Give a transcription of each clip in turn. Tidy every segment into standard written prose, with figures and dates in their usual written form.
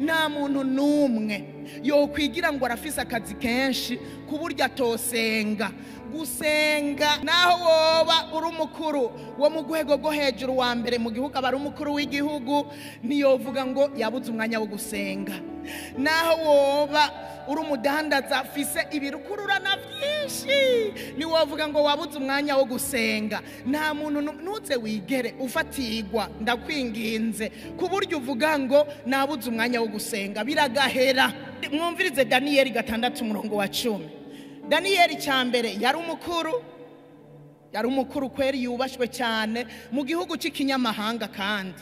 nta muntu n'umwe yokwigira ngo arafise akazi kenshi ku buryo atosenga. Gusenga naho woba uri umukuru wo mu rwego rwo hejuru wa mbere mu gihugu, aba ari umukuru w'igihugu, niyovuga ngo yabuze umwanya wo gusenga. Naho woba uri umudandaza afise ibirukururana byinshi, niwovuga ngo wabuze umwanya wo gusenga. Nta muntu ntuze wigere ufatirwa, ndakwinginze, ku buryo uvuga ngo nabuze umwanya wo gusenga, biragahera. Mwumvirize Daniyeli 6:10. Daniyeli cyambere yari umukuru kweri yubashwe cyane mu gihugu cy'ikinyamahanga. Kandi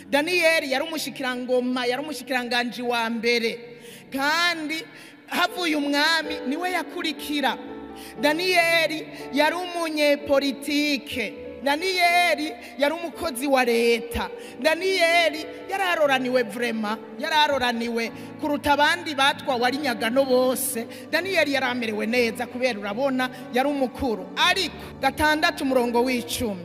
Daniyeli yari umushikirangoma, yari umushikiranganje wa mbere, kandi havuye umwami niwe yakurikira. Daniyeli yari umunyepolitike, Daniyeli yari umukozi wa leta, Daniyeli yararoraniwe vrema, yararoraniwe kuruta abandi batwawe ari nyagano bose. Daniyeli yaramerewe neza kubera urabona yari umukuru. Ariko 6:10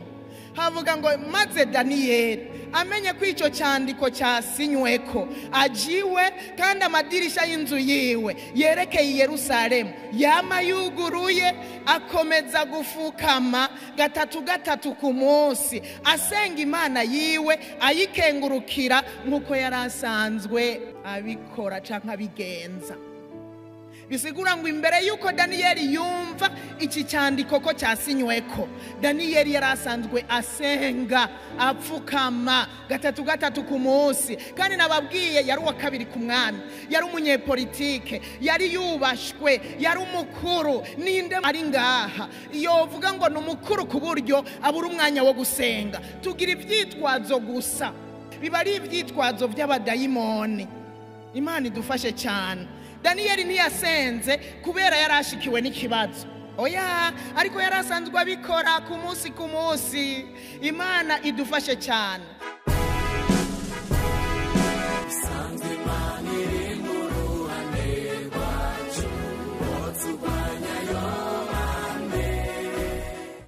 havuga ngo maze Daniyeli amenye ko icyo cyandiko cyasinyweko ajiwe, kandi amadirisha y'inzu yiwe yerekeye Yerusalemu yama yuguruye, akomeza gufukama 3 ku munsi asenga Imana yiwe, ayikengurukira nk'uko yari asanzwe abikora canke abigenza. Bisigura ngo imbere yuko Daniyeli yumva iki cyandiko ko cyasinyweko, Daniyeli yari asanzwe asenga apfukama 3 ku munsi. Kandi nababwiye yari uwa kabiri ku mwami, yari umunyepolitike, yari yubashwe, yari umukuru. Ninde ari ngaha yovuga ngo ni umukuru ku buryo abura umwanya wo gusenga? Tugira ivyitwazo gusa, biba ari ivyitwazo by'abadayimoni. Imana idufashe cyane. Daniyeli ntiyasenze kubera yarashikiwe n'ikibazo, oya, ariko yarasanzwe abikora ku munsi. Imana idufashe cyane.